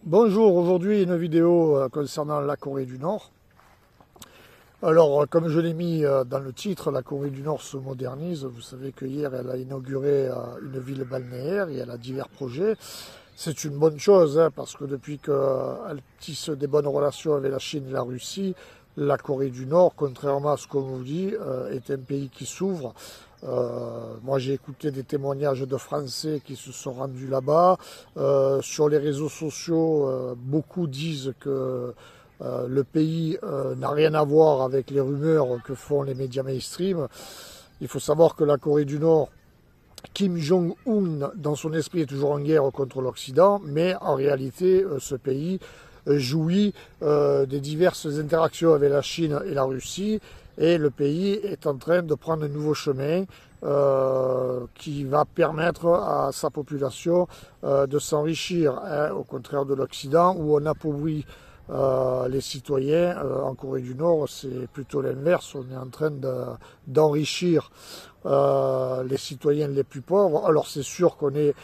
Bonjour, aujourd'hui une vidéo concernant la Corée du Nord. Alors, comme je l'ai mis dans le titre, la Corée du Nord se modernise. Vous savez que hier, elle a inauguré une ville balnéaire et elle a divers projets. C'est une bonne chose, parce que depuis qu'elle tisse des bonnes relations avec la Chine et la Russie, la Corée du Nord, contrairement à ce qu'on vous dit, est un pays qui s'ouvre. Moi, j'ai écouté des témoignages de Français qui se sont rendus là-bas. Sur les réseaux sociaux, beaucoup disent que le pays n'a rien à voir avec les rumeurs que font les médias mainstream. Il faut savoir que la Corée du Nord, Kim Jong-un, dans son esprit, est toujours en guerre contre l'Occident, mais en réalité, ce pays jouit des diverses interactions avec la Chine et la Russie, et le pays est en train de prendre un nouveau chemin qui va permettre à sa population de s'enrichir, au contraire de l'Occident, où on appauvrit les citoyens. En Corée du Nord, c'est plutôt l'inverse. On est en train d'enrichir les citoyens les plus pauvres. Alors c'est sûr qu'on est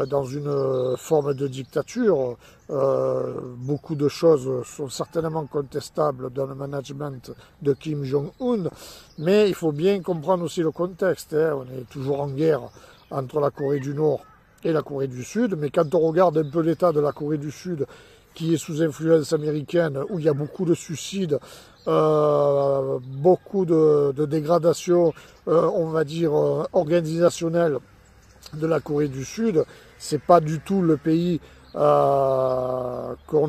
dans une forme de dictature. Beaucoup de choses sont certainement contestables dans le management de Kim Jong-un, mais il faut bien comprendre aussi le contexte. On est toujours en guerre entre la Corée du Nord et la Corée du Sud, mais quand on regarde un peu l'état de la Corée du Sud, qui est sous influence américaine, où il y a beaucoup de suicides, beaucoup de dégradation, on va dire, organisationnelle de la Corée du Sud. C'est pas du tout le pays qu'on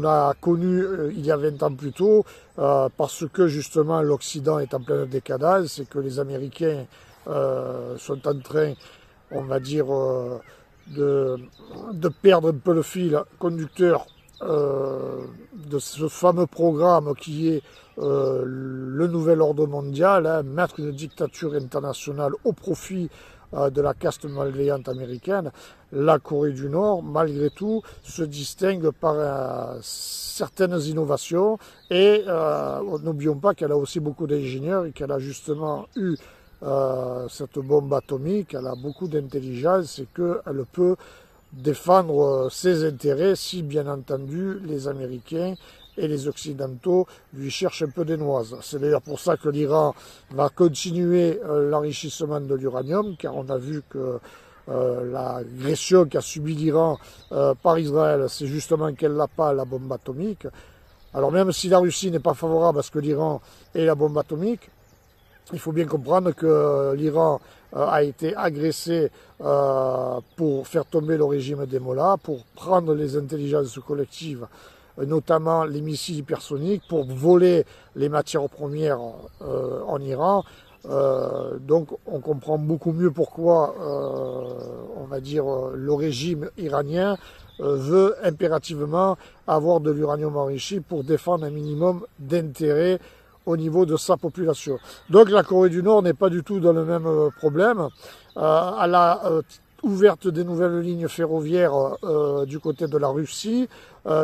a connu il y a 20 ans plus tôt, parce que justement l'Occident est en pleine décadence et que les Américains sont en train, on va dire, de perdre un peu le fil conducteur de ce fameux programme qui est le nouvel ordre mondial, mettre une dictature internationale au profit de la caste malveillante américaine. La Corée du Nord, malgré tout, se distingue par certaines innovations et n'oublions pas qu'elle a aussi beaucoup d'ingénieurs et qu'elle a justement eu cette bombe atomique, elle a beaucoup d'intelligence et qu'elle peut défendre ses intérêts si, bien entendu, les Américains et les Occidentaux lui cherchent un peu des noises. C'est d'ailleurs pour ça que l'Iran va continuer l'enrichissement de l'uranium, car on a vu que l'agression qu'a subie l'Iran par Israël, c'est justement qu'elle n'a pas la bombe atomique. Alors même si la Russie n'est pas favorable à ce que l'Iran ait la bombe atomique, il faut bien comprendre que l'Iran a été agressé pour faire tomber le régime des Mollahs, pour prendre les intelligences collectives, notamment les missiles hypersoniques, pour voler les matières premières en Iran. Donc on comprend beaucoup mieux pourquoi, on va dire, le régime iranien veut impérativement avoir de l'uranium enrichi pour défendre un minimum d'intérêts au niveau de sa population. Donc la Corée du Nord n'est pas du tout dans le même problème. Elle a ouvert des nouvelles lignes ferroviaires du côté de la Russie.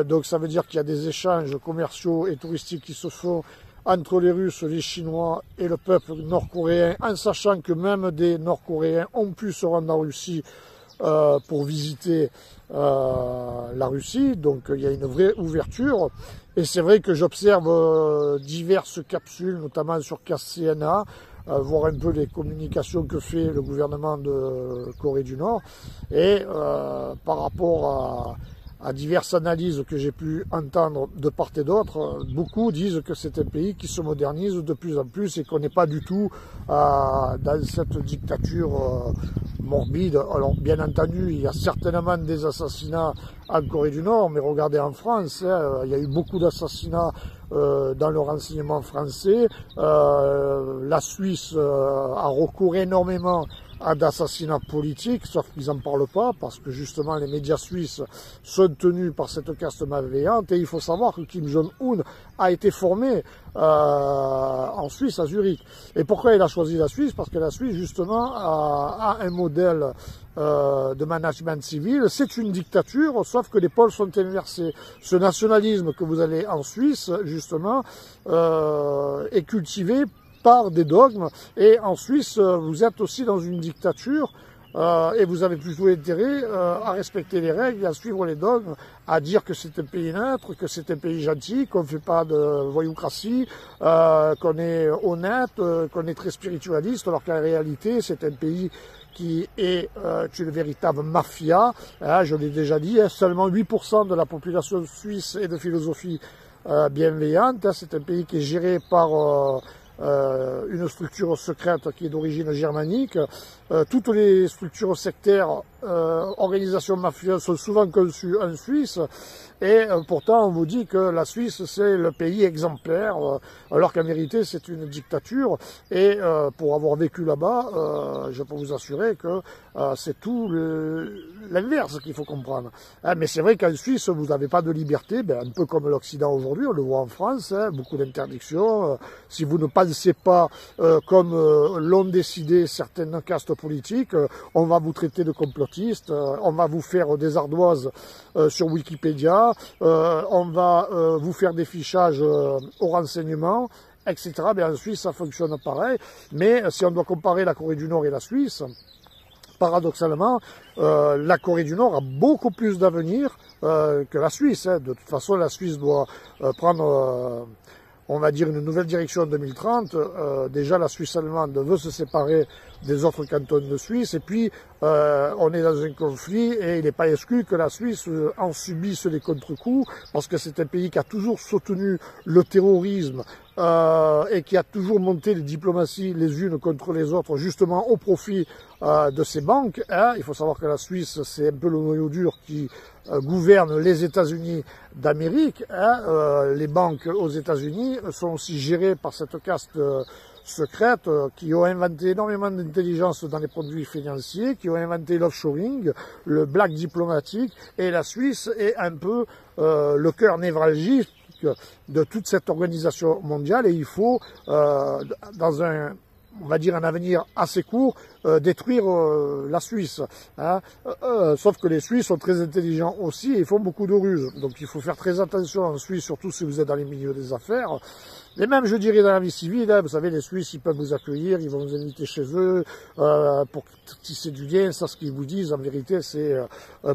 Donc ça veut dire qu'il y a des échanges commerciaux et touristiques qui se font entre les Russes, les Chinois et le peuple nord-coréen, en sachant que même des Nord-Coréens ont pu se rendre en Russie pour visiter la Russie. Donc il y a une vraie ouverture. Et c'est vrai que j'observe diverses capsules, notamment sur KCNA, voir un peu les communications que fait le gouvernement de Corée du Nord. Et par rapport à diverses analyses que j'ai pu entendre de part et d'autre, beaucoup disent que c'est un pays qui se modernise de plus en plus et qu'on n'est pas du tout dans cette dictature morbide. Alors bien entendu, il y a certainement des assassinats en Corée du Nord, mais regardez en France, il y a eu beaucoup d'assassinats dans le renseignement français. La Suisse a recours énormément à d'assassinats politiques, sauf qu'ils n'en parlent pas, parce que justement les médias suisses sont tenus par cette caste malveillante, et il faut savoir que Kim Jong-un a été formé en Suisse, à Zurich. Et pourquoi il a choisi la Suisse? Parce que la Suisse, justement, a un modèle de management civil. C'est une dictature, sauf que les pôles sont inversés. Ce nationalisme que vous avez en Suisse, justement, est cultivé par des dogmes, et en Suisse vous êtes aussi dans une dictature et vous avez plutôt intérêt à respecter les règles, à suivre les dogmes, à dire que c'est un pays neutre, que c'est un pays gentil, qu'on ne fait pas de voyoucratie, qu'on est honnête, qu'on est très spiritualiste, alors qu'en réalité c'est un pays qui est une véritable mafia. Je l'ai déjà dit, seulement 8% de la population suisse est de philosophie bienveillante. C'est un pays qui est géré par une structure secrète qui est d'origine germanique. Toutes les structures sectaires, organisations mafieuses sont souvent conçues en Suisse, et pourtant on vous dit que la Suisse c'est le pays exemplaire, alors qu'en vérité c'est une dictature, et pour avoir vécu là-bas, je peux vous assurer que c'est tout l'inverse qu'il faut comprendre. Mais c'est vrai qu'en Suisse vous n'avez pas de liberté, un peu comme l'Occident aujourd'hui, on le voit en France, beaucoup d'interdictions. Si vous ne pensez pas comme l'ont décidé certaines castes politiques, on va vous traiter de complotiste, on va vous faire des ardoises sur Wikipédia, on va vous faire des fichages au renseignement, etc. En Suisse, ça fonctionne pareil. Mais si on doit comparer la Corée du Nord et la Suisse, paradoxalement, la Corée du Nord a beaucoup plus d'avenir que la Suisse. De toute façon, la Suisse doit prendre on va dire une nouvelle direction en 2030. Déjà la Suisse allemande veut se séparer des autres cantons de Suisse, et puis on est dans un conflit et il n'est pas exclu que la Suisse en subisse les contre-coups, parce que c'est un pays qui a toujours soutenu le terrorisme et qui a toujours monté les diplomaties les unes contre les autres, justement au profit de ces banques. Il faut savoir que la Suisse, c'est un peu le noyau dur qui gouverne les États-Unis d'Amérique. Les banques aux États-Unis sont aussi gérées par cette caste secrète qui ont inventé énormément d'intelligence dans les produits financiers, qui ont inventé l'offshoring, le black diplomatique, et la Suisse est un peu le cœur névralgique de toute cette organisation mondiale, et il faut, dans un, on va dire un avenir assez court, détruire la Suisse. Sauf que les Suisses sont très intelligents aussi et ils font beaucoup de ruses. Donc il faut faire très attention en Suisse, surtout si vous êtes dans les milieux des affaires. Et même, je dirais, dans la vie civile, vous savez, les Suisses, ils peuvent vous accueillir, ils vont vous inviter chez eux pour tisser du lien. Ça, ce qu'ils vous disent, en vérité, c'est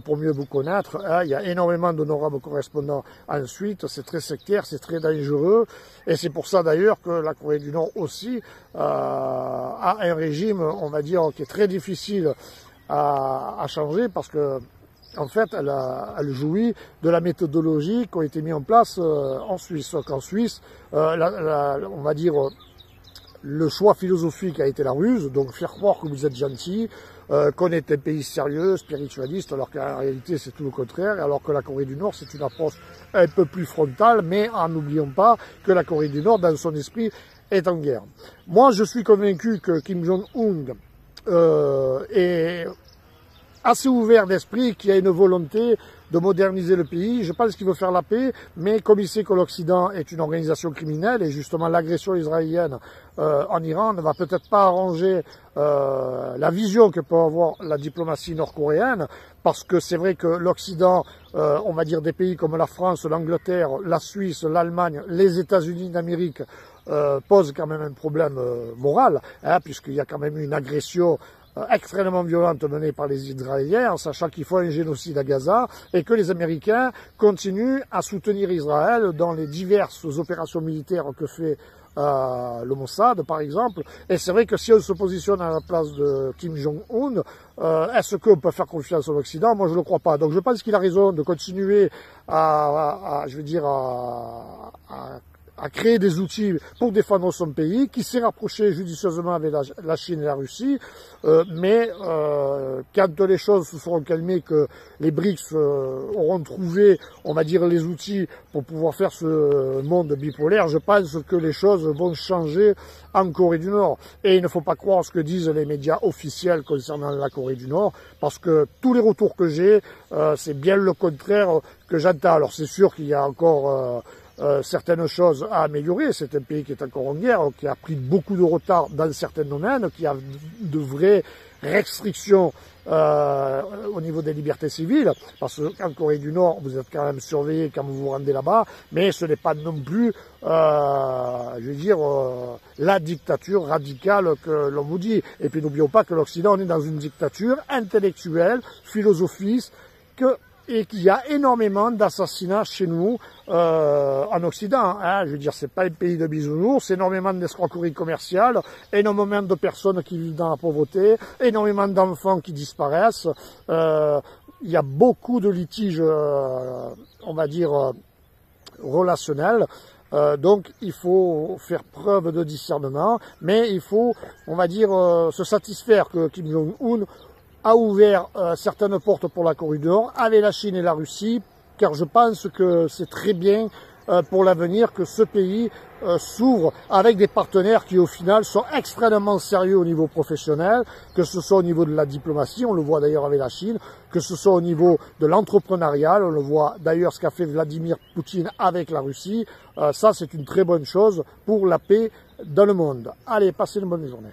pour mieux vous connaître. Il y a énormément d'honorables correspondants ensuite. C'est très sectaire, c'est très dangereux. Et c'est pour ça, d'ailleurs, que la Corée du Nord aussi a un régime, on va dire, qui est très difficile à changer, parce que en fait, elle jouit de la méthodologie qui a été mise en place en Suisse. Donc en Suisse, on va dire, le choix philosophique a été la ruse, donc faire croire que vous êtes gentil, qu'on est un pays sérieux, spiritualiste, alors qu'en réalité c'est tout le contraire, alors que la Corée du Nord c'est une approche un peu plus frontale, mais en n'oublions pas que la Corée du Nord, dans son esprit, est en guerre. Moi, je suis convaincu que Kim Jong-un est assez ouvert d'esprit, qui a une volonté de moderniser le pays. Je pense qu'il veut faire la paix, mais comme il sait que l'Occident est une organisation criminelle, et justement l'agression israélienne en Iran ne va peut-être pas arranger la vision que peut avoir la diplomatie nord-coréenne, parce que c'est vrai que l'Occident, on va dire des pays comme la France, l'Angleterre, la Suisse, l'Allemagne, les États-Unis d'Amérique, pose quand même un problème moral, puisqu'il y a quand même une agression extrêmement violente menée par les Israéliens, en sachant qu'il faut un génocide à Gaza, et que les Américains continuent à soutenir Israël dans les diverses opérations militaires que fait le Mossad, par exemple. Et c'est vrai que si on se positionne à la place de Kim Jong-un, est-ce qu'on peut faire confiance à l'Occident? Moi, je ne le crois pas. Donc, je pense qu'il a raison de continuer à créer des outils pour défendre son pays, qui s'est rapproché judicieusement avec la Chine et la Russie, mais quand les choses se seront calmées, que les BRICS auront trouvé, on va dire, les outils pour pouvoir faire ce monde bipolaire, je pense que les choses vont changer en Corée du Nord. Et il ne faut pas croire ce que disent les médias officiels concernant la Corée du Nord, parce que tous les retours que j'ai, c'est bien le contraire que j'entends. Alors c'est sûr qu'il y a encore certaines choses à améliorer. C'est un pays qui est encore en guerre, qui a pris beaucoup de retard dans certains domaines, qui a de vraies restrictions au niveau des libertés civiles, parce qu'en Corée du Nord, vous êtes quand même surveillé quand vous vous rendez là-bas, mais ce n'est pas non plus, je veux dire, la dictature radicale que l'on vous dit. Et puis n'oublions pas que l'Occident, on est dans une dictature intellectuelle, philosophiste, et qu'il y a énormément d'assassinats chez nous en Occident. Hein. Je veux dire, c'est pas un pays de bisounours, c'est énormément d'escroqueries commerciales, énormément de personnes qui vivent dans la pauvreté, énormément d'enfants qui disparaissent. Il y a beaucoup de litiges, on va dire, relationnels. Donc il faut faire preuve de discernement, mais il faut, on va dire, se satisfaire que Kim Jong-un a ouvert certaines portes pour la Corée du Nord avec la Chine et la Russie, car je pense que c'est très bien pour l'avenir que ce pays s'ouvre avec des partenaires qui au final sont extrêmement sérieux au niveau professionnel, que ce soit au niveau de la diplomatie, on le voit d'ailleurs avec la Chine, que ce soit au niveau de l'entrepreneuriat, on le voit d'ailleurs ce qu'a fait Vladimir Poutine avec la Russie. Ça c'est une très bonne chose pour la paix dans le monde. Allez, passez une bonne journée.